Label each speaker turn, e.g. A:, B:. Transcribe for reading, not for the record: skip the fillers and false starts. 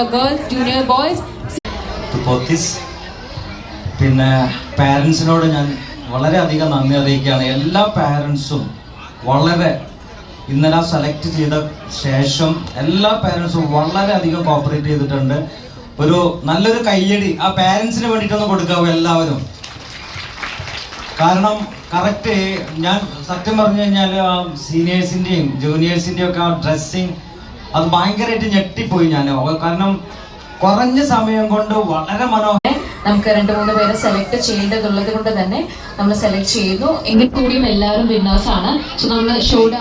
A: girls, junior boys.
B: പിന്നെ പാരൻസിനോട് ഞാൻ വളരെയധികം നന്ദി അറിയിക്കുകയാണ്. എല്ലാ പാരൻസും വളരെ ഇന്നലെ സെലക്ട് ചെയ്ത ശേഷം എല്ലാ പാരൻസും വളരെയധികം കോപ്പറേറ്റ് ചെയ്തിട്ടുണ്ട്. ഒരു നല്ലൊരു കയ്യടി ആ പാരൻസിന് വേണ്ടിയിട്ടൊന്ന് കൊടുക്കാവൂ എല്ലാവരും. കാരണം കറക്റ്റ് ഞാൻ സത്യം പറഞ്ഞു കഴിഞ്ഞാൽ ആ സീനിയേഴ്സിൻ്റെയും ജൂനിയേഴ്സിൻ്റെയും ഒക്കെ ആ ഡ്രസ്സിങ് അത് ഭയങ്കരമായിട്ട് ഞെട്ടിപ്പോയി ഞാൻ. കാരണം കുറഞ്ഞ സമയം കൊണ്ട് വളരെ
A: നമുക്ക് 2-3 പേരെ സെലക്ട് ചെയ്യേണ്ടതുള്ളത് കൊണ്ട് തന്നെ നമ്മൾ സെലക്ട് ചെയ്തു. എങ്കിൽ കൂടിയും എല്ലാവരും വിന്നേഴ്സ് ആണ്. സോ നമ്മൾ ഷോയുടെ